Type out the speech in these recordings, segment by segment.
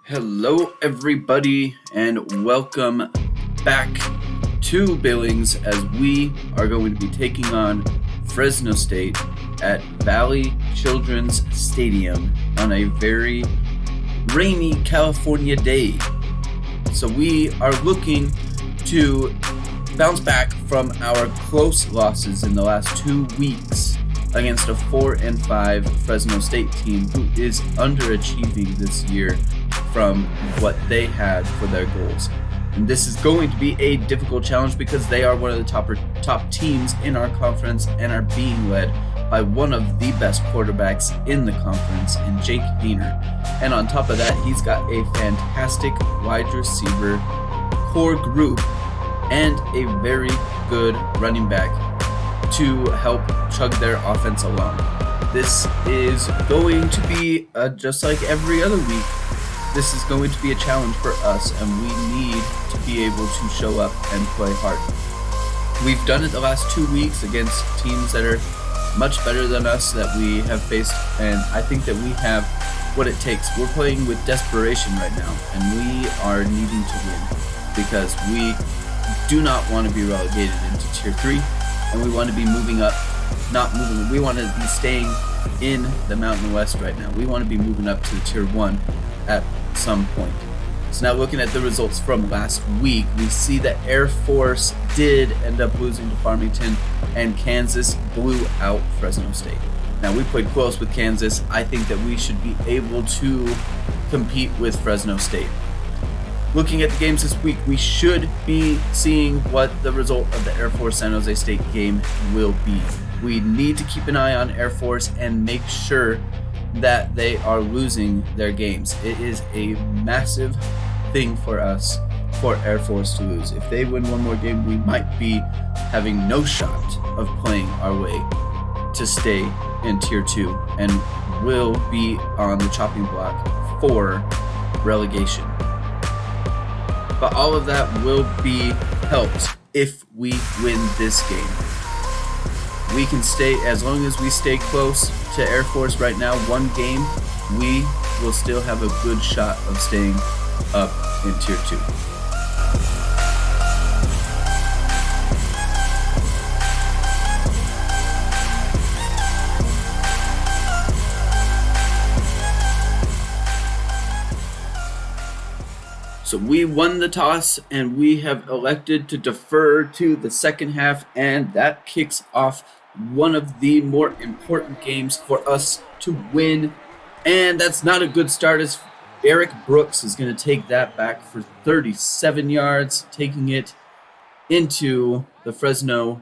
Hello, everybody, and welcome back to Billings as we are going to be taking on Fresno State at Valley Children's Stadium on a very rainy California day. So we are looking to bounce back from our close losses in the last 2 weeks against a 4-5 Fresno State team who is underachieving this year from what they had for their goals. And this is going to be a difficult challenge because they are one of the top teams in our conference and are being led by one of the best quarterbacks in the conference in Jake Haener. And on top of that, he's got a fantastic wide receiver core group and a very good running back to help chug their offense along. This is going to be just like every other week. This is going to be a challenge for us, and we need to be able to show up and play hard. We've done it the last 2 weeks against teams that are much better than us that we have faced, and I think that we have what it takes. We're playing with desperation right now, and we are needing to win because we do not want to be relegated into Tier 3, and we want to be moving up, not moving. We want to be staying in the Mountain West right now. We want to be moving up to the Tier 1 at some point. So now looking at the results from last week, we see that Air Force did end up losing to Farmington and Kansas blew out Fresno State. Now we played close with Kansas. I think that we should be able to compete with Fresno State. Looking at the games this week, we should be seeing what the result of the Air Force San Jose State game will be. We need to keep an eye on Air Force and make sure that they are losing their games. It is a massive thing for us for Air Force to lose. If they win one more game, we might be having no shot of playing our way to stay in Tier 2 and will be on the chopping block for relegation. But all of that will be helped if we win this game. We can stay, as long as we stay close to Air Force right now, one game, we will still have a good shot of staying up in Tier 2. So we won the toss and we have elected to defer to the second half, and that kicks off one of the more important games for us to win. And that's not a good start as Eric Brooks is going to take that back for 37 yards, taking it into the Fresno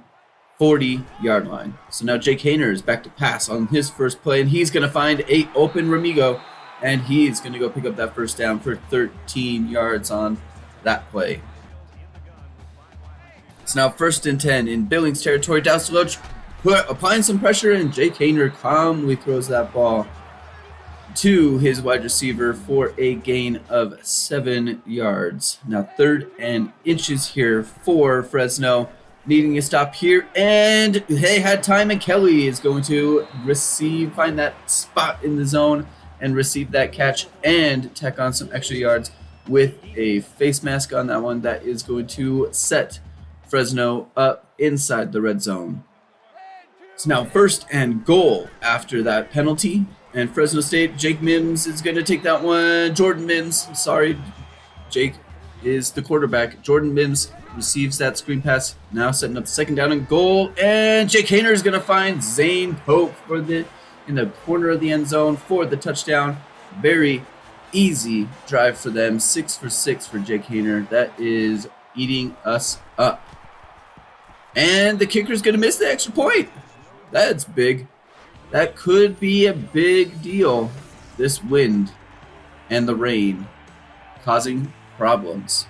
40-yard line. So now Jake Haener is back to pass on his first play, and he's going to find a open Ramigo, and he's going to go pick up that first down for 13 yards on that play. It's now 1st and 10 in Billings territory. Dallas Deloach applying some pressure, and Jake Haener calmly throws that ball to his wide receiver for a gain of 7 yards. Now 3rd and inches here for Fresno, needing a stop here, and they had time, and Kelly is going to find that spot in the zone and receive that catch and tack on some extra yards with a face mask on that one. That is going to set Fresno up inside the red zone. It's now 1st and goal after that penalty, and Fresno State, Jake Mims is going to take that one. Jordan Mims, Jake is the quarterback. Jordan Mims receives that screen pass, now setting up the 2nd down and goal, and Jake Haener is going to find Zane Pope in the corner of the end zone for the touchdown. Very easy drive for them. 6 for 6 for Jake Haener. That is eating us up. And the kicker's going to miss the extra point. That's big. That could be a big deal. This wind and the rain causing problems.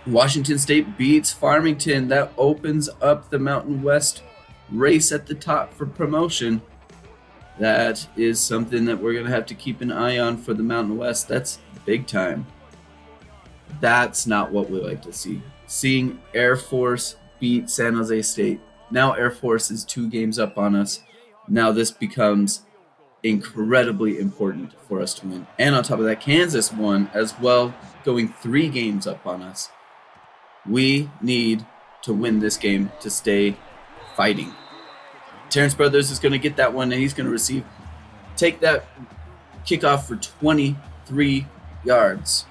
Washington State beats Farmington. That opens up the Mountain West race at the top for promotion. That is something that we're going to have to keep an eye on for the Mountain West. That's big time. That's not what we like to see. Seeing Air Force beat San Jose State. Now Air Force is 2 games up on us. Now this becomes incredibly important for us to win. And on top of that, Kansas won as well, going 3 games up on us. We need to win this game to stay fighting. Terrence Brothers is going to get that one, and he's going to take that kickoff for 23 yards.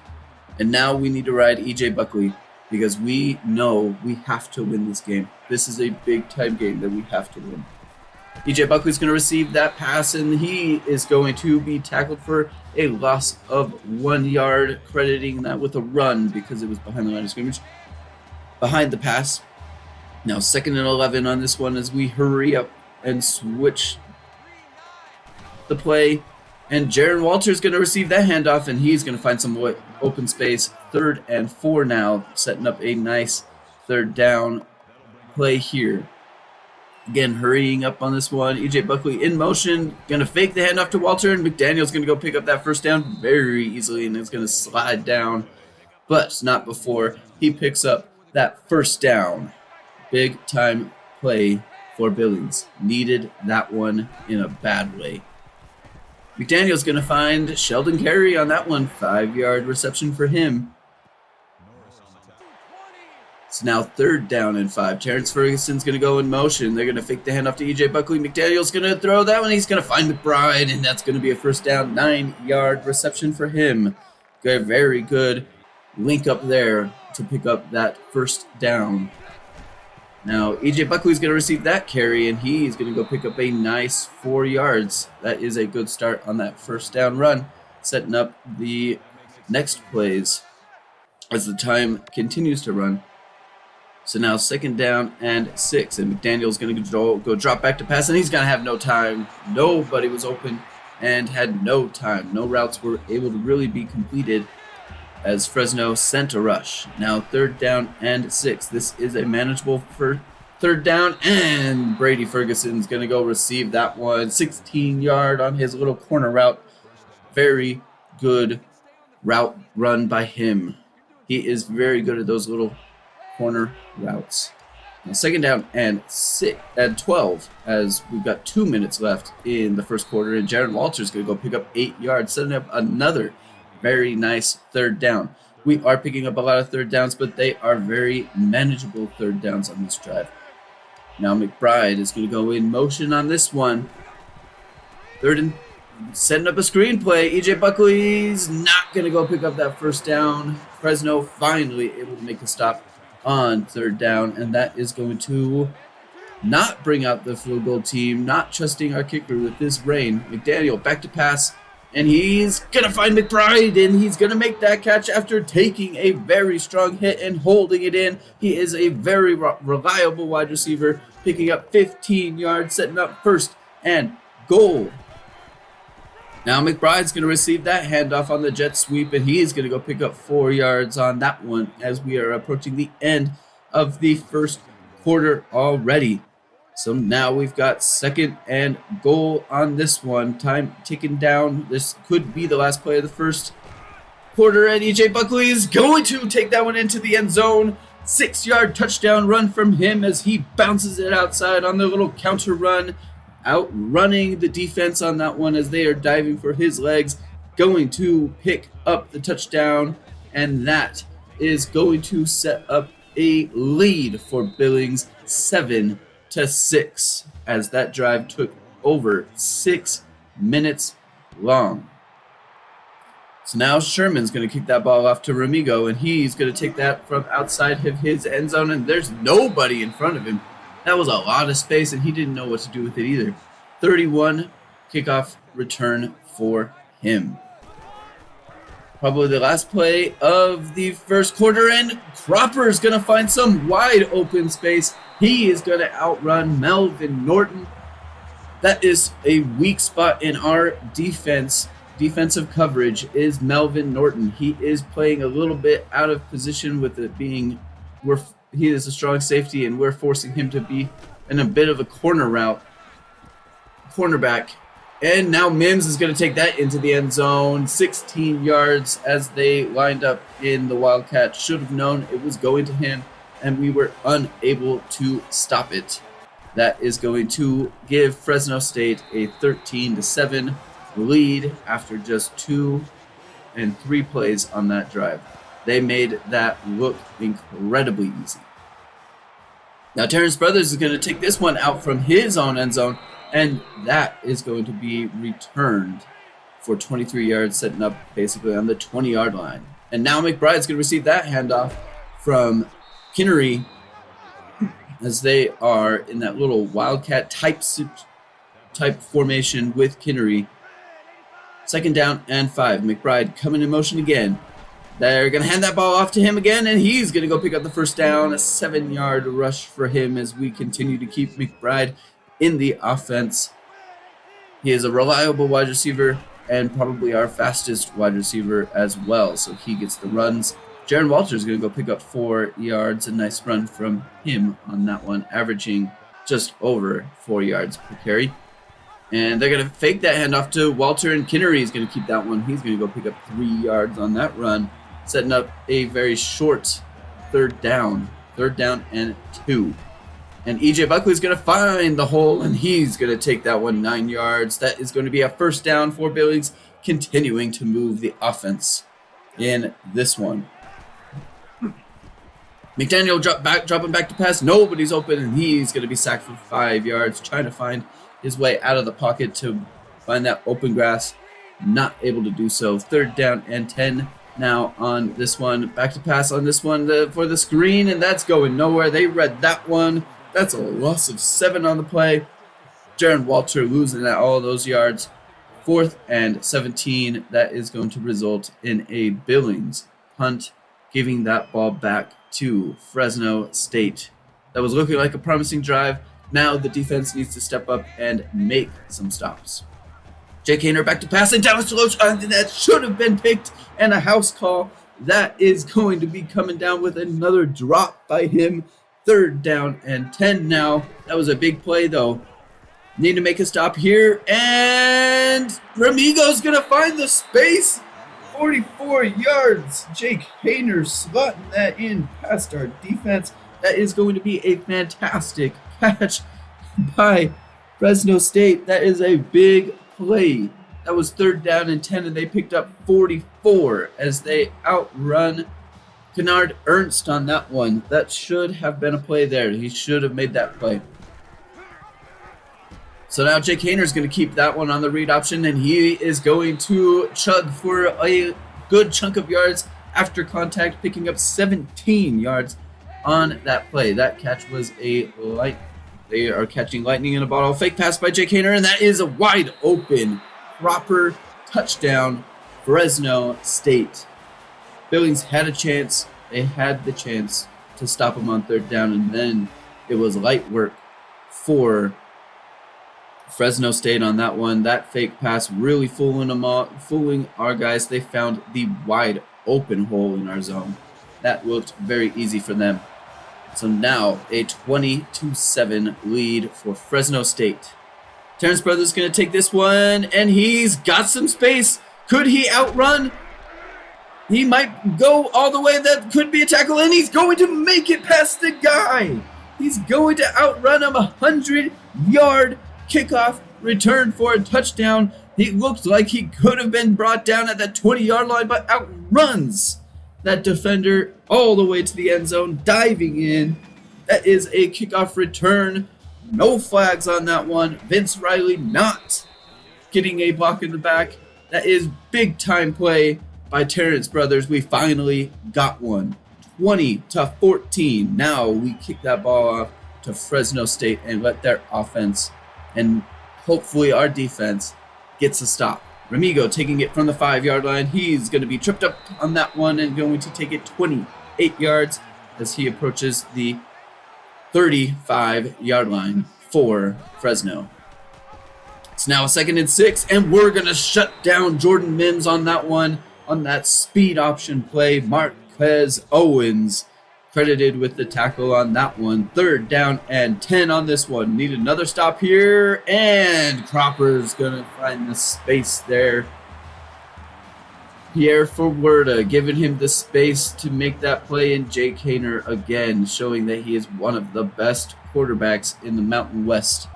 And now we need to ride E.J. Buckley because we know we have to win this game. This is a big-time game that we have to win. E.J. Buckley's going to receive that pass, and he is going to be tackled for a loss of 1 yard, crediting that with a run because it was behind the line of scrimmage. Behind the pass. Now 2nd and 11 on this one as we hurry up and switch the play. And Jaron Walter's going to receive that handoff, and he's going to find some open space. 3rd and 4 now, setting up a nice 3rd down play here. Again, hurrying up on this one. E.J. Buckley in motion, going to fake the handoff to Walter, and McDaniel's going to go pick up that 1st down very easily, and it's going to slide down, but not before he picks up that 1st down. Big time play for Billings. Needed that one in a bad way. McDaniel's going to find Sheldon Carey on that one. 5-yard reception for him. It's now 3rd down and 5. Terrence Ferguson's going to go in motion. They're going to fake the handoff to E.J. Buckley. McDaniel's going to throw that one. He's going to find McBride, and that's going to be a 1st down. 9-yard reception for him. Very good link up there to pick up that 1st down. Now, E.J. Buckley's going to receive that carry, and he's going to go pick up a nice 4 yards. That is a good start on that 1st down run, setting up the next plays as the time continues to run. So now 2nd down and 6, and McDaniel's going to go drop back to pass, and he's going to have no time. Nobody was open and had no time. No routes were able to really be completed as Fresno sent a rush. Now 3rd down and 6. This is a manageable 3rd down, and Brady Ferguson's going to go receive that one. 16-yard on his little corner route. Very good route run by him. He is very good at those little corner routes. Now 2nd down and 12 as we've got 2 minutes left in the 1st quarter, and Jaron Walter's going to go pick up 8 yards, setting up another very nice 3rd down. We are picking up a lot of 3rd downs, but they are very manageable 3rd downs on this drive. Now McBride is going to go in motion on this one. 3rd and setting up a screenplay. E.J. Buckley's not going to go pick up that 1st down. Fresno finally able to make a stop on 3rd down, and that is going to not bring out the field goal team, not trusting our kicker with this rain. McDaniel back to pass, and he's going to find McBride, and he's going to make that catch after taking a very strong hit and holding it in. He is a very reliable wide receiver, picking up 15 yards, setting up 1st and goal. Now McBride's going to receive that handoff on the jet sweep, and he is going to go pick up 4 yards on that one as we are approaching the end of the 1st quarter already. So now we've got 2nd and goal on this one. Time ticking down. This could be the last play of the 1st quarter, and E.J. Buckley is going to take that one into the end zone. 6-yard touchdown run from him as he bounces it outside on the little counter run, outrunning the defense on that one as they are diving for his legs, going to pick up the touchdown, and that is going to set up a lead for Billings, 7-6, as that drive took over 6 minutes long. So now Sherman's going to kick that ball off to Ramigo, and he's going to take that from outside of his end zone, and there's nobody in front of him. That was a lot of space, and he didn't know what to do with it either. 31 kickoff return for him. Probably the last play of the 1st quarter, and Cropper's going to find some wide open space. He is going to outrun Melvin Norton. That is a weak spot in our defensive coverage is Melvin Norton. He is playing a little bit out of position with it being he is a strong safety, and we're forcing him to be in a bit of a cornerback. And now Mims is going to take that into the end zone. 16 yards as they lined up in the Wildcat. Should have known it was going to him, and we were unable to stop it. That is going to give Fresno State a 13-7 lead after just 2 and 3 plays on that drive. They made that look incredibly easy. Now Terrence Brothers is going to take this one out from his own end zone, and that is going to be returned for 23 yards, setting up basically on the 20-yard line. And now McBride's going to receive that handoff from Kinnery as they are in that little wildcat type formation with Kinnery. 2nd down and 5. McBride coming in motion again. They're going to hand that ball off to him again, and he's going to go pick up the first down. A 7-yard rush for him as we continue to keep McBride in the offense. He is a reliable wide receiver and probably our fastest wide receiver as well, so he gets the runs. Jaron Walters is going to go pick up 4 yards. A nice run from him on that one, averaging just over 4 yards per carry. And they're going to fake that handoff to Walter, and Kinnery is going to keep that one. He's going to go pick up 3 yards on that run, setting up a very short 3rd down. 3rd down and 2. And E.J. Buckley is going to find the hole, and he's going to take that one 9 yards. That is going to be a 1st down for Billings, continuing to move the offense in this one. McDaniel dropping back to pass. Nobody's open, and he's going to be sacked for 5 yards, trying to find his way out of the pocket to find that open grass. Not able to do so. 3rd down and 10 now on this one. Back to pass on this one for the screen, and that's going nowhere. They read that one. That's a loss of 7 on the play. Jaron Walter losing all those yards. 4th and 17. That is going to result in a Billings punt, giving that ball back to Fresno State. That was looking like a promising drive. Now the defense needs to step up and make some stops. Jake Hainer back to pass, and Dallas Deloach, that should have been picked, and a house call. That is going to be coming down with another drop by him. 3rd down and 10 now. That was a big play, though. Need to make a stop here, and Ramigo's going to find the space. 44 yards. Jake Hainer slotting that in past our defense. That is going to be a fantastic catch by Fresno State. That is a big play. That was 3rd down and 10, and they picked up 44 as they outrun Kennard Ernst on that one. That should have been a play there. He should have made that play. So now Jake Hainer is going to keep that one on the read option, and he is going to chug for a good chunk of yards after contact, picking up 17 yards on that play. That catch was they are catching lightning in a bottle. Fake pass by Jake Hainer, and that is a wide open, proper touchdown, Fresno State. Billings had a chance. They had the chance to stop him on 3rd down, and then it was light work for Fresno State on that one. That fake pass really fooling our guys. They found the wide open hole in our zone. That looked very easy for them. So now a 20-7 lead for Fresno State. Terrence Brothers going to take this one, and he's got some space. Could he outrun? He might go all the way. That could be a tackle, and he's going to make it past the guy. He's going to outrun him. 100-yard kickoff return for a touchdown. He looked like he could have been brought down at that 20-yard line, but outruns that defender all the way to the end zone, diving in. That is a kickoff return. No flags on that one. Vince Riley not getting a block in the back. That is big time play by Terrence Brothers. We finally got one. 20-14. Now we kick that ball off to Fresno State and let their offense and hopefully our defense gets a stop. Ramigo taking it from the 5-yard line. He's going to be tripped up on that one and going to take it 28 yards as he approaches the 35-yard line for Fresno. It's now a 2nd and 6, and we're going to shut down Jordan Mims on that one, on that speed option play. Marquez Owens credited with the tackle on that one. 3rd down and 10 on this one. Need another stop here, and Cropper's going to find the space there. Pierre Forwerda giving him the space to make that play, and Jake Hainer again showing that he is one of the best quarterbacks in the Mountain West,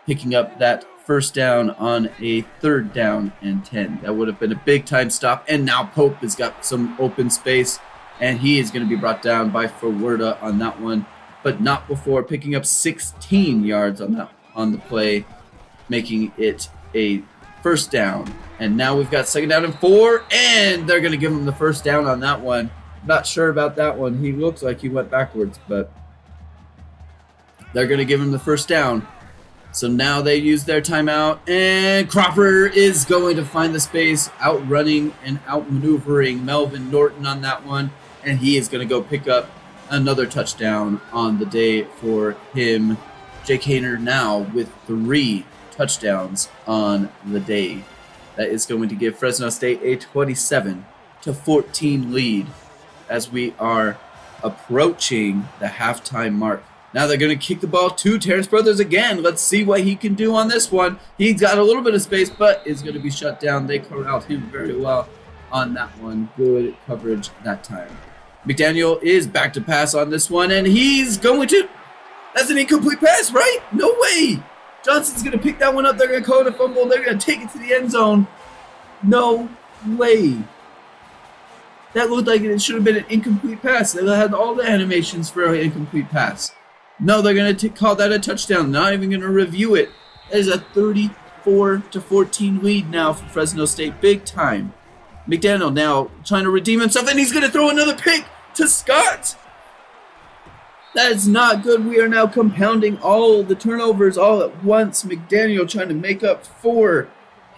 picking up that first down on a 3rd down and 10. That would have been a big time stop. And now Pope has got some open space, and he is going to be brought down by Forwerda on that one, but not before picking up 16 yards on the play, making it a first down. And now we've got 2nd down and 4, and they're going to give him the first down on that one. Not sure about that one. He looks like he went backwards, but they're going to give him the first down. So now they use their timeout, and Cropper is going to find the space, outrunning and outmaneuvering Melvin Norton on that one, and he is going to go pick up another touchdown on the day for him. Jake Hayner now with 3 touchdowns on the day. That is going to give Fresno State a 27-14 lead as we are approaching the halftime mark. Now they're going to kick the ball to Terrence Brothers again. Let's see what he can do on this one. He's got a little bit of space, but is going to be shut down. They corralled him very well on that one. Good coverage that time. McDaniel is back to pass on this one, and he's going to... That's an incomplete pass, right? No way. Johnson's going to pick that one up. They're going to call it a fumble. They're going to take it to the end zone. No way. That looked like it should have been an incomplete pass. They had all the animations for an incomplete pass. No, they're going to call that a touchdown. Not even going to review it. That is a 34-14 lead now for Fresno State. Big time. McDaniel now trying to redeem himself, and he's going to throw another pick to Scott. That is not good. We are now compounding all the turnovers all at once. McDaniel trying to make up for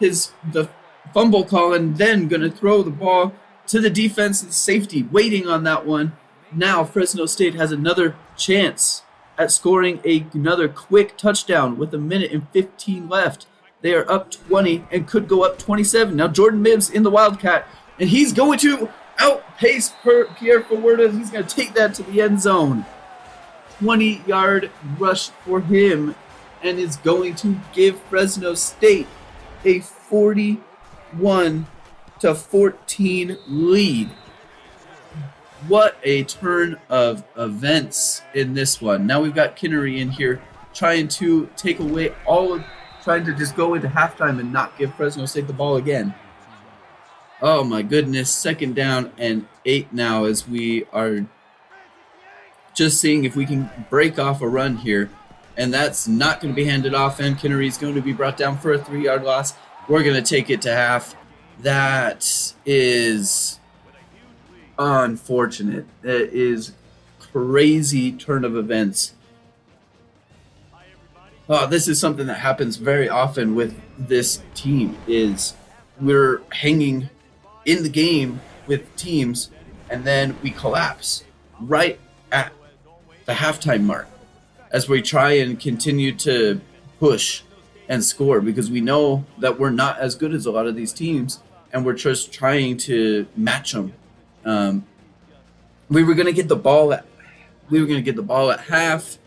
the fumble call, and then going to throw the ball to the defense and safety, waiting on that one. Now Fresno State has another chance at scoring another quick touchdown with 1:15 left. They are up 20 and could go up 27. Now Jordan Mims in the Wildcat, and he's going to outpace Pierre Forwerda. He's going to take that to the end zone. 20-yard rush for him, and is going to give Fresno State a 41-14 lead. What a turn of events in this one. Now we've got Kinnery in here trying to take away trying to just go into halftime and not give Fresno State the ball again. Oh my goodness, 2nd down and 8 now as we are just seeing if we can break off a run here. And that's not going to be handed off, and Kinnery's going to be brought down for a 3-yard loss. We're going to take it to half. That is unfortunate. That is crazy turn of events. Oh, this is something that happens very often with this team, is we're hanging in the game with teams, and then we collapse right at the halftime mark as we try and continue to push and score, because we know that we're not as good as a lot of these teams, and we're just trying to match them. We were going to get the ball at half.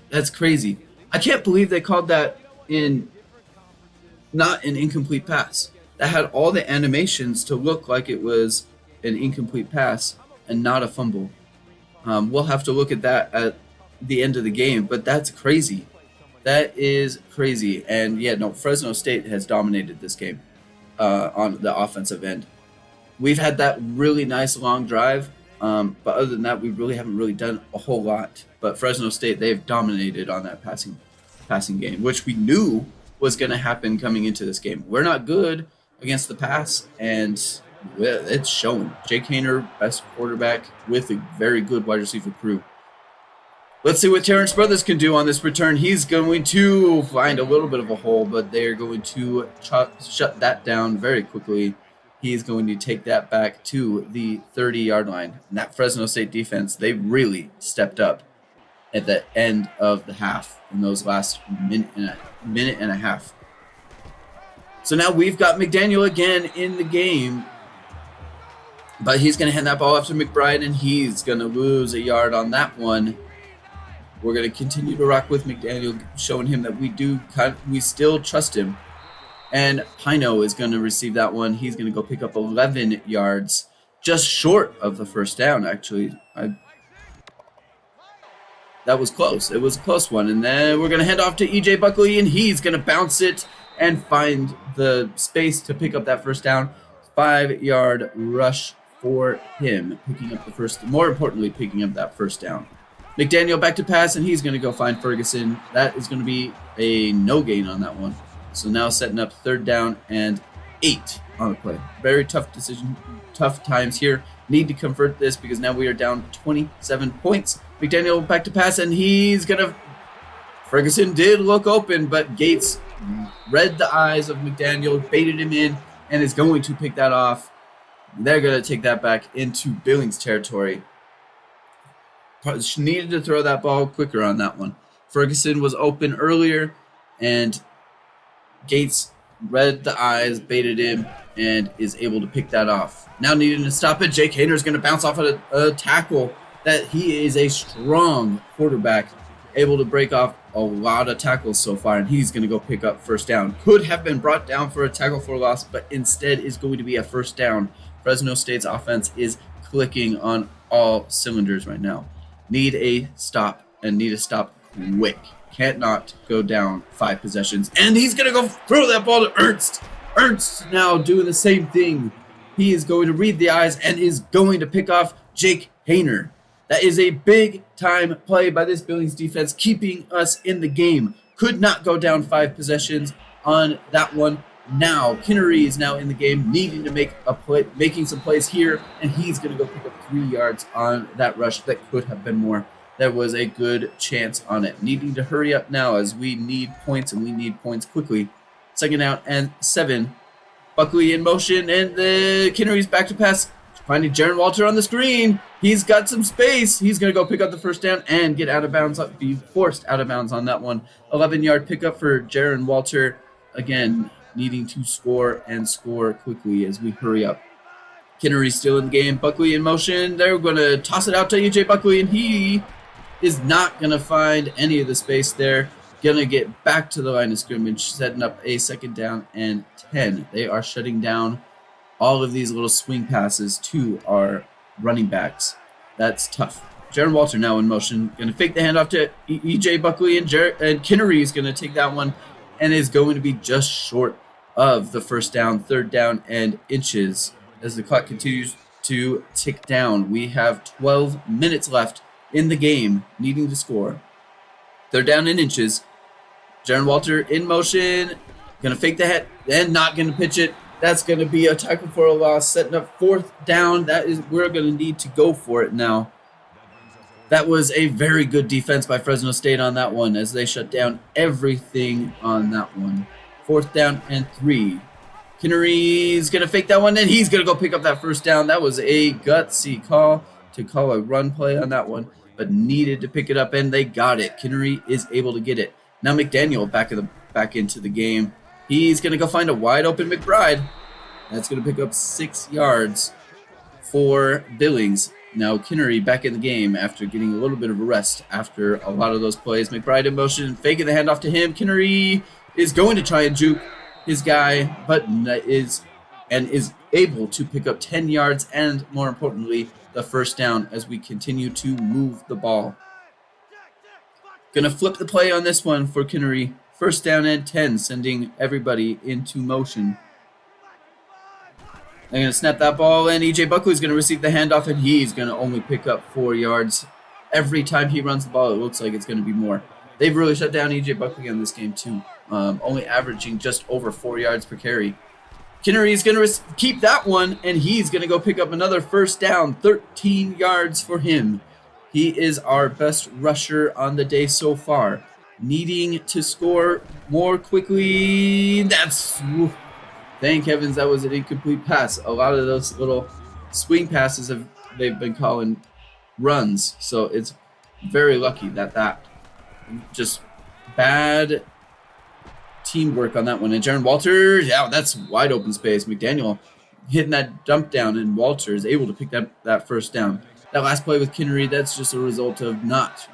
That's crazy. I can't believe they called that not an incomplete pass. That had all the animations to look like it was an incomplete pass and not a fumble. We'll have to look at that at the end of the game, but that's crazy. That is crazy. And yeah, no, Fresno State has dominated this game on the offensive end. We've had that really nice long drive, but other than that, we really haven't really done a whole lot. But Fresno State, they've dominated on that passing game, which we knew was going to happen coming into this game. We're not good against the pass, and it's showing. Jake Hayner, best quarterback with a very good wide receiver crew. Let's see what Terrence Brothers can do on this return. He's going to find a little bit of a hole, but they're going to shut that down very quickly. He's going to take that back to the 30-yard line. And that Fresno State defense, they really stepped up at the end of the half in those last minute and a half. So now we've got McDaniel again in the game, but he's going to hand that ball off to McBride, and he's going to lose a yard on that one. We're going to continue to rock with McDaniel, showing him that we still trust him. And Pino is going to receive that one. He's going to go pick up 11 yards, just short of the first down, actually. that was close. It was a close one. And then we're going to hand off to E.J. Buckley, and he's going to bounce it and find the space to pick up that first down. 5-yard rush for him, picking up the first, more importantly, picking up that first down. McDaniel back to pass, and he's going to go find Ferguson. That is going to be a no gain on that one. So now setting up 3rd down and 8 on the play. Very tough decision, tough times here. Need to convert this because now we are down 27 points. McDaniel back to pass, and he's going to... Ferguson did look open, but Gates read the eyes of McDaniel, baited him in, and is going to pick that off. They're going to take that back into Billings territory. Needed to throw that ball quicker on that one. Ferguson was open earlier, and Gates read the eyes, baited him, and is able to pick that off. Now needing to stop it, Jake Hayner is going to bounce off of a tackle. That he is a strong quarterback, able to break off a lot of tackles so far, and he's going to go pick up first down. Could have been brought down for a tackle for a loss, but instead is going to be a first down. Fresno State's offense is clicking on all cylinders right now. Need a stop, and need a stop quick. Can't not go down 5 possessions. And he's going to go throw that ball to Ernst. Ernst now doing the same thing. He is going to read the eyes and is going to pick off Jake Hayner. That is a big-time play by this Billings defense, keeping us in the game. Could not go down 5 possessions on that one. Now, Kinnery is now in the game, needing to make a play, making some plays here, and he's going to go pick up 3 yards on that rush. That could have been more. There was a good chance on it. Needing to hurry up now as we need points, and we need points quickly. 2nd out and 7. Buckley in motion, and the Kinnery's back to pass. Finding Jaron Walter on the screen. He's got some space. He's going to go pick up the first down and get out of bounds, be forced out of bounds on that one. 11-yard pickup for Jaron Walter. Again, needing to score and score quickly as we hurry up. Kinnery's still in the game. Buckley in motion. They're going to toss it out to E.J. Buckley, and he is not going to find any of the space there. Going to get back to the line of scrimmage, setting up a 2nd down and 10. They are shutting down all of these little swing passes to our running backs. That's tough. Jaron Walter now in motion. Going to fake the handoff to E.J. Buckley, and Kinnery is going to take that one and is going to be just short of the first down, 3rd down and inches as the clock continues to tick down. We have 12 minutes left in the game, needing to score. 3rd down and inches. Jaron Walter in motion. Going to fake the head and not going to pitch it. That's going to be a tackle for a loss, setting up 4th down. That is, we're going to need to go for it now. That was a very good defense by Fresno State on that one as they shut down everything on that one. 4th down and 3. Kinnery's going to fake that one, and he's going to go pick up that first down. That was a gutsy call to call a run play on that one, but needed to pick it up, and they got it. Kinnery is able to get it. Now McDaniel back into the game. He's going to go find a wide-open McBride. That's going to pick up 6 yards for Billings. Now Kinnery back in the game after getting a little bit of a rest after a lot of those plays. McBride in motion, faking the handoff to him. Kinnery is going to try and juke his guy, but is able to pick up 10 yards and, more importantly, the first down as we continue to move the ball. Going to flip the play on this one for Kinnery. 1st down and 10, sending everybody into motion. They're going to snap that ball, and E.J. Buckley's going to receive the handoff, and he's going to only pick up 4 yards. Every time he runs the ball, it looks like it's going to be more. They've really shut down E.J. Buckley in this game, too, only averaging just over 4 yards per carry. Kinnery is going to keep that one, and he's going to go pick up another first down, 13 yards for him. He is our best rusher on the day so far. Needing to score more quickly. Thank heavens that was an incomplete pass. A lot of those little swing passes they've been calling runs. So it's very lucky that just bad teamwork on that one. And Jaron Walter, yeah, that's wide open space. McDaniel hitting that dump down, and Walter is able to pick that first down. That last play with Kinnery, that's just a result of not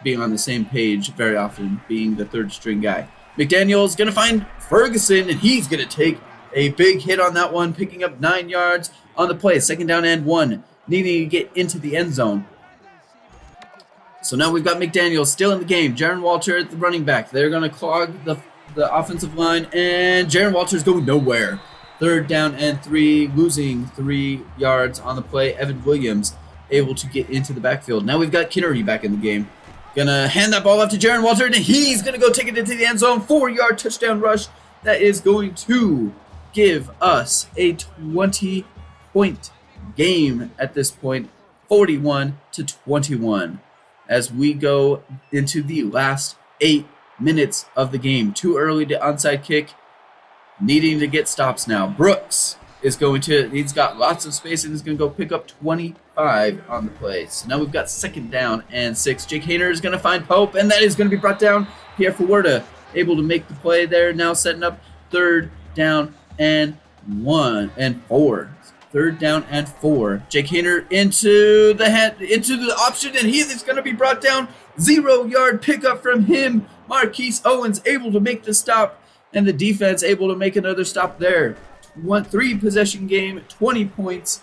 being on the same page very often, being the 3rd string guy. McDaniel's going to find Ferguson, and he's going to take a big hit on that one, picking up 9 yards on the play. 2nd down and 1, needing to get into the end zone. So now we've got McDaniel still in the game. Jaron Walter at the running back. They're going to clog the offensive line, and Jaron Walter's going nowhere. 3rd down and 3, losing 3 yards on the play. Evan Williams able to get into the backfield. Now we've got Kinnery back in the game. Gonna hand that ball off to Jaron Walter, and he's gonna go take it into the end zone. 4-yard touchdown rush. That is going to give us a 20-point game at this point, 41-21, as we go into the last 8 minutes of the game. Too early to onside kick, needing to get stops now. Brooks is he's got lots of space and is going to go pick up 25 on the play. So now we've got 2nd down and 6. Jake Hayner is going to find Pope, and that is going to be brought down. Pierre Fuerta able to make the play there, now setting up 3rd down and 4. 3rd down and 4. Jake Hayner into the option, and he is going to be brought down. 0-yard pickup from him. Marquise Owens able to make the stop, and the defense able to make another stop there. 3-possession game, 20 points.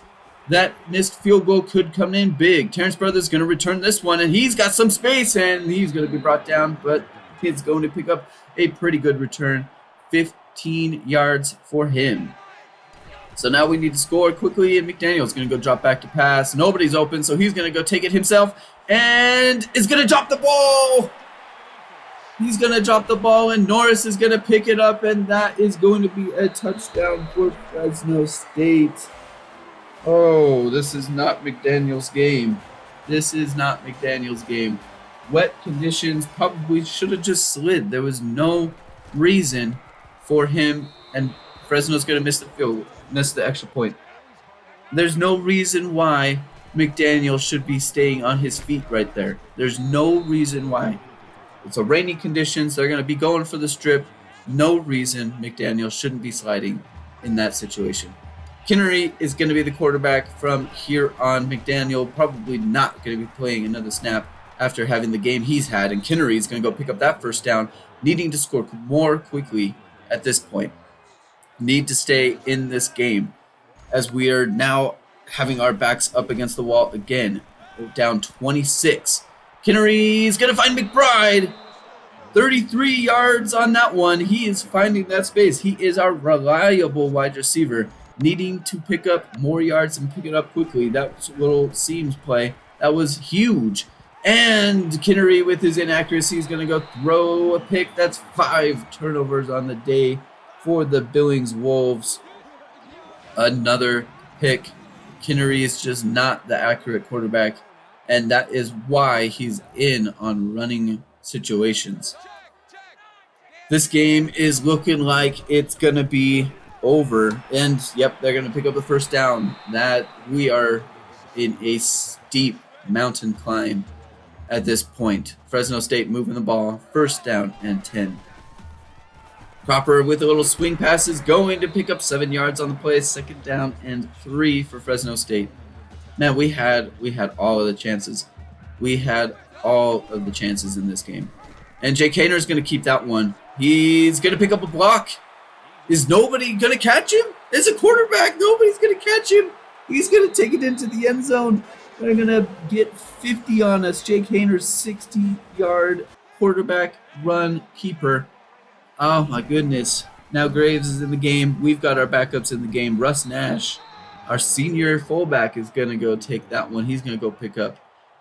That missed field goal could come in big. Terrence Brothers going to return this one, and he's got some space, and he's going to be brought down, but he's going to pick up a pretty good return. 15 yards for him. So now we need to score quickly, and McDaniel's going to go drop back to pass. Nobody's open, so he's going to go take it himself, and is going to drop the ball. He's going to drop the ball, and Norris is going to pick it up, and that is going to be a touchdown for Fresno State. Oh, this is not McDaniel's game. This is not McDaniel's game. Wet conditions, probably should have just slid. There was no reason for him, and Fresno's going to miss the extra point. There's no reason why McDaniel should be staying on his feet right there. There's no reason why. It's a rainy conditions. They're going to be going for the strip. No reason McDaniel shouldn't be sliding in that situation. Kinnery is going to be the quarterback from here on. McDaniel probably not going to be playing another snap after having the game he's had, and Kinnery is going to go pick up that 1st down, needing to score more quickly at this point. Need to stay in this game, as we are now having our backs up against the wall again. We're down 26. Kinnery is going to find McBride. 33 yards on that one. He is finding that space. He is our reliable wide receiver, needing to pick up more yards and pick it up quickly. That little seams play, that was huge. And Kinnery, with his inaccuracy, is going to go throw a pick. That's 5 turnovers on the day for the Billings Wolves. Another pick. Kinnery is just not the accurate quarterback, and that is why he's in on running situations. This game is looking like it's going to be over, and yep, they're going to pick up the 1st down. That we are in a steep mountain climb at this point. Fresno State moving the ball, 1st down and 10. Cropper with a little swing pass is going to pick up 7 yards on the play. 2nd down and 3 for Fresno State. Man, we had all of the chances. We had all of the chances in this game. And Jake Hayner is going to keep that one. He's going to pick up a block. Is nobody going to catch him? As a quarterback, nobody's going to catch him. He's going to take it into the end zone. They're going to get 50 on us. Jake Hayner's 60-yard quarterback run keeper. Oh, my goodness. Now Graves is in the game. We've got our backups in the game. Russ Nash, our senior fullback, is going to go take that one. He's going to go pick up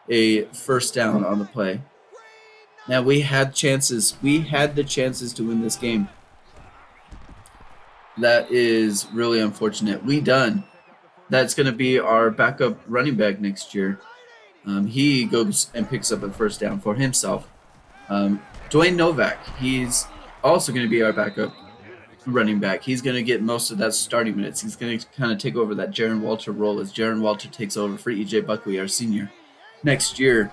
a 1st down on the play. Now, we had chances. We had the chances to win this game. That is really unfortunate. That's going to be our backup running back next year. He goes and picks up a 1st down for himself. Dwayne Novak, he's also going to be our backup running back. He's going to get most of that starting minutes. He's going to kind of take over that Jaron Walter role as Jaron Walter takes over for E.J. Buckley, our senior, next year.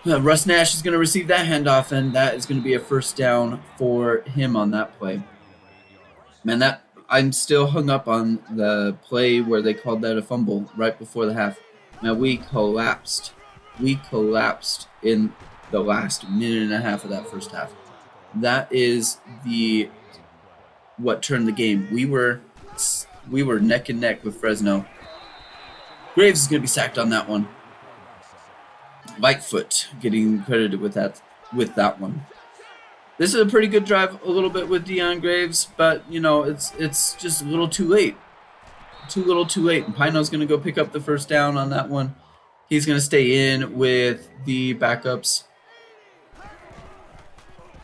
Russ Nash is going to receive that handoff, and that is going to be a 1st down for him on that play. Man, I'm still hung up on the play where they called that a fumble right before the half. Now, we collapsed. We collapsed in the last minute and a half of that 1st half. That is what turned the game. We were neck and neck with Fresno. Graves is going to be sacked on that one. Lightfoot getting credited with that one. This is a pretty good drive, a little bit with Deion Graves, but it's just a little too late. Too little, too late. And Pino's going to go pick up the first down on that one. He's going to stay in with the backups.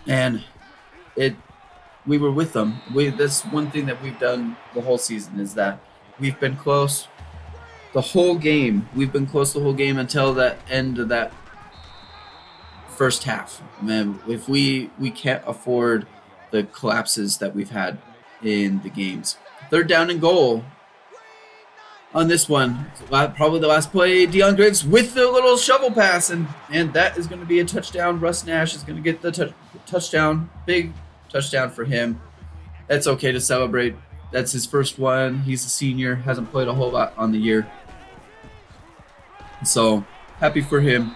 And we were with them. That's one thing that we've done the whole season is that we've been close the whole game. We've been close the whole game until that end of that first half. Man, if we can't afford the collapses that we've had in the games. Third down and goal. On this one, probably the last play, Deion Graves with the little shovel pass, and that is going to be a touchdown. Russ Nash is going to get the touchdown, big touchdown for him. That's okay to celebrate. That's his first one. He's a senior, hasn't played a whole lot on the year. So happy for him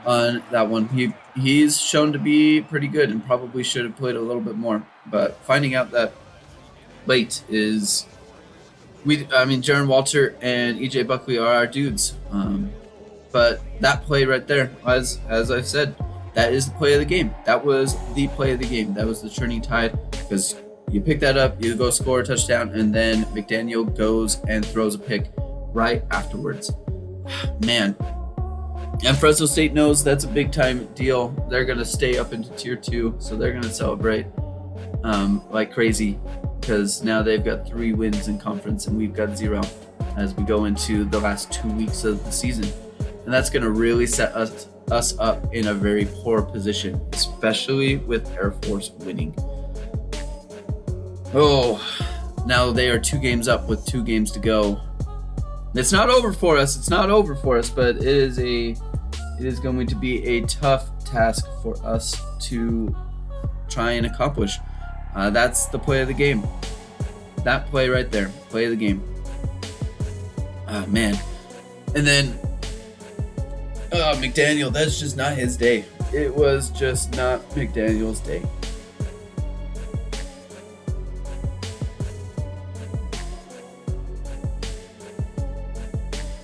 on that one. He's shown to be pretty good and probably should have played a little bit more. But finding out that late is... Jaron Walter and EJ Buckley are our dudes. But that play right there, as I've said, that is the play of the game. That was the play of the game. That was the turning tide because you pick that up, you go score a touchdown, and then McDaniel goes and throws a pick right afterwards. Man. And Fresno State knows that's a big time deal. They're going to stay up into Tier 2, so they're going to celebrate like crazy. Because now they've got 3 wins in conference and we've got 0 as we go into the last 2 weeks of the season. And that's going to really set us up in a very poor position, especially with Air Force winning. Oh, now they are 2 games up with 2 games to go. It's not over for us. But it is going to be a tough task for us to try and accomplish. That's the play of the game. That play right there. Play of the game. Man. And then McDaniel, that's just not his day. It was just not McDaniel's day.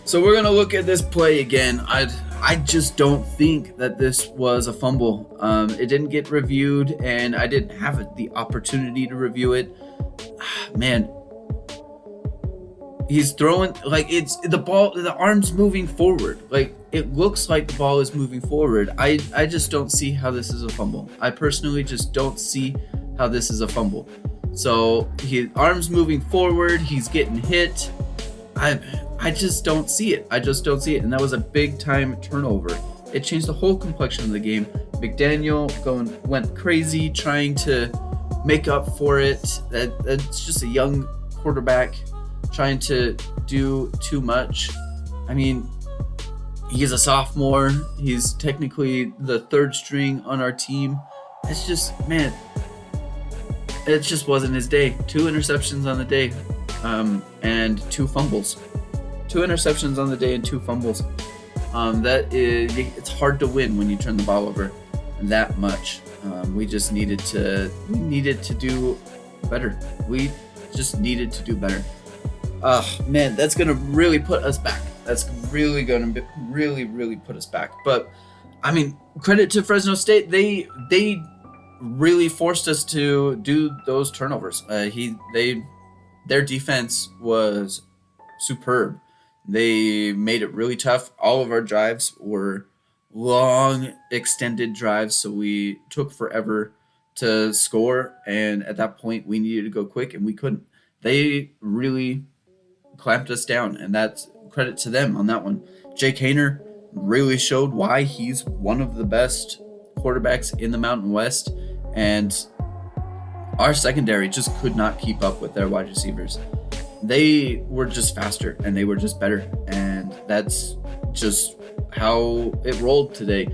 So we're going to look at this play again. I just don't think that this was a fumble. It didn't get reviewed, and I didn't have the opportunity to review it. Man, he's throwing like it's the ball. The arm's moving forward. Like it looks like the ball is moving forward. I just don't see how this is a fumble. I personally just don't see how this is a fumble. So his arm's moving forward. He's getting hit. I just don't see it. And that was a big time turnover. It changed the whole complexion of the game. McDaniel went crazy trying to make up for it. That's just a young quarterback trying to do too much. I mean, he's a sophomore. He's technically the 3rd string on our team. It's just, man, it just wasn't his day. 2 interceptions on the day. And 2 fumbles. 2 interceptions on the day and 2 fumbles. It's hard to win when you turn the ball over that much. We just needed to do better. We just needed to do better. Man, that's gonna really put us back. That's really gonna really put us back. But I mean, credit to Fresno State. They really forced us to do those turnovers. Their defense was superb. They made it really tough. All of our drives were long, extended drives, so we took forever to score, and at that point, we needed to go quick, and we couldn't. They really clamped us down, and that's credit to them on that one. Jake Haener really showed why he's one of the best quarterbacks in the Mountain West, and our secondary just could not keep up with their wide receivers. They were just faster and they were just better, and that's just how it rolled today.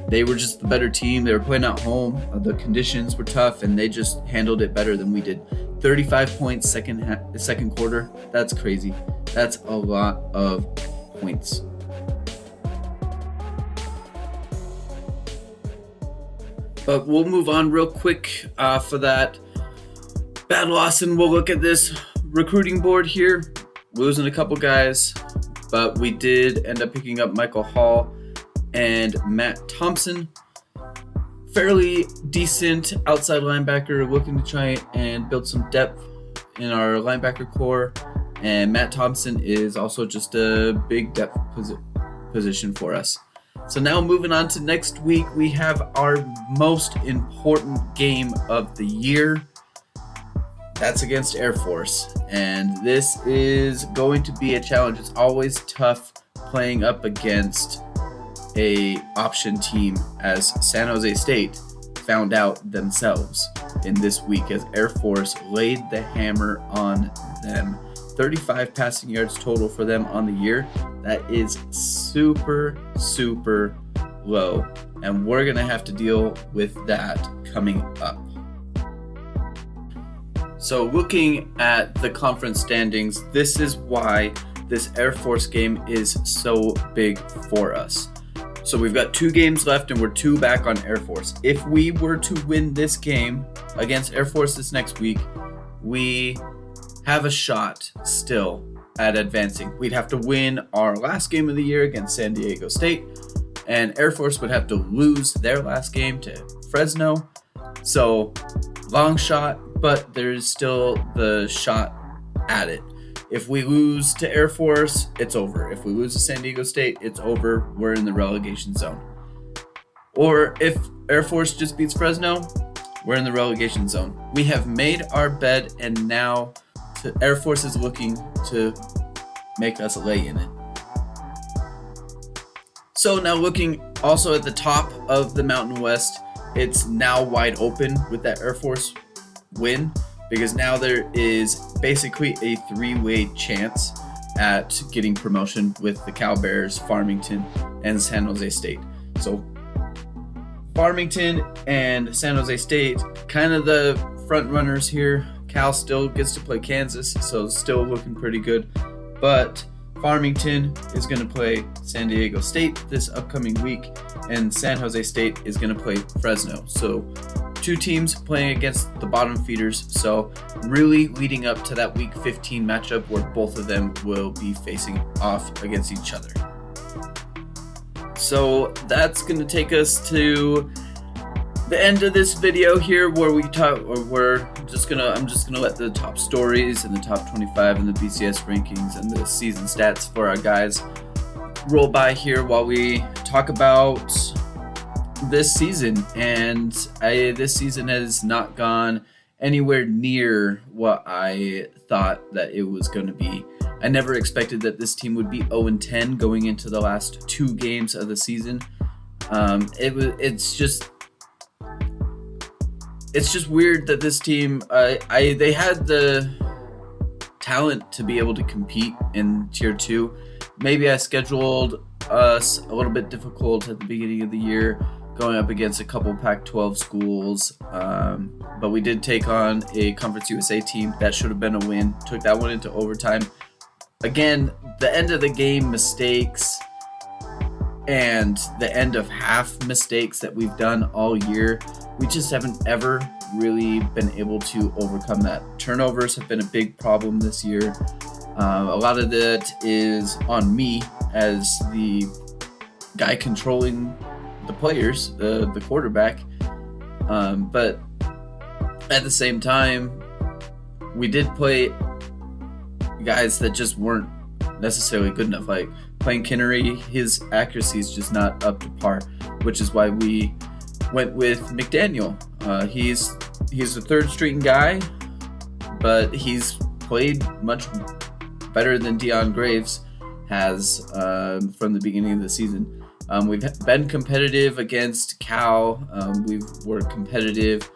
They were just the better team. They were playing at home. The conditions were tough, and they just handled it better than we did. 35 points second quarter. That's crazy. That's a lot of points. But we'll move on real quick for that bad loss, and we'll look at this recruiting board here. We're losing a couple guys, but we did end up picking up Michael Hall and Matt Thompson. Fairly decent outside linebacker, looking to try and build some depth in our linebacker core. And Matt Thompson is also just a big depth position for us. So now moving on to next week, we have our most important game of the year. That's against Air Force. And this is going to be a challenge. It's always tough playing up against a option team, as San Jose State found out themselves in this week as Air Force laid the hammer on them. 35 passing yards total for them on the year. That is super, super low. And we're going to have to deal with that coming up. So looking at the conference standings, this is why this Air Force game is so big for us. So we've got 2 games left and we're 2 back on Air Force. If we were to win this game against Air Force this next week, we have a shot still at advancing. We'd have to win our last game of the year against San Diego State, and Air Force would have to lose their last game to Fresno. So long shot, but there's still the shot at it. If we lose to Air Force, it's over. If we lose to San Diego State, it's over. We're in the relegation zone. Or if Air Force just beats Fresno, we're in the relegation zone. We have made our bed, and now Air Force is looking to make us lay in it. So now looking also at the top of the Mountain West, it's now wide open with that Air Force win, because now there is basically a 3-way chance at getting promotion with the Cal Bears, Farmington, and San Jose State. So Farmington and San Jose State, kind of the front runners here. Cal still gets to play Kansas, so still looking pretty good. But Farmington is going to play San Diego State this upcoming week, and San Jose State is going to play Fresno. So 2 teams playing against the bottom feeders, so really leading up to that Week 15 matchup where both of them will be facing off against each other. So that's going to take us to the end of this video here, where I'm just gonna let the top stories and the top 25 and the BCS rankings and the season stats for our guys roll by here while we talk about this season. And this season has not gone anywhere near what I thought that it was going to be. I never expected that this team would be 0-10 going into the last 2 games of the season. It's just weird that this team, they had the talent to be able to compete in Tier 2. Maybe I scheduled us a little bit difficult at the beginning of the year, going up against a couple Pac-12 schools, but we did take on a Conference USA team. That should have been a win. Took that one into overtime. Again, the end of the game mistakes and the end of half mistakes that we've done all year, we just haven't ever really been able to overcome that. Turnovers have been a big problem this year. A lot of that is on me as the guy controlling the players, the quarterback. But at the same time, we did play guys that just weren't necessarily good enough. Like playing Kinnery, his accuracy is just not up to par, which is why we went with McDaniel. He's a third string guy, but he's played much better than Deion Graves has from the beginning of the season. We've been competitive against Cal. We were competitive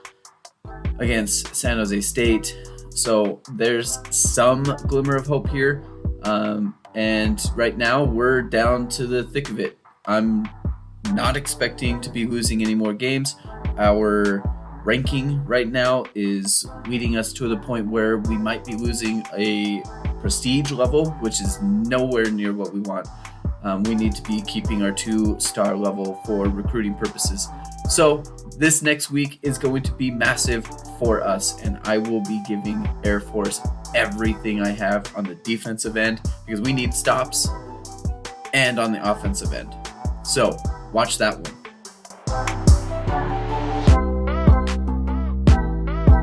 against San Jose State. So there's some glimmer of hope here. And right now we're down to the thick of it. I'm not expecting to be losing any more games. Our ranking right now is leading us to the point where we might be losing a prestige level, which is nowhere near what we want. We need to be keeping our 2-star level for recruiting purposes. So this next week is going to be massive for us, and I will be giving Air Force everything I have on the defensive end because we need stops, and on the offensive end. So watch that one.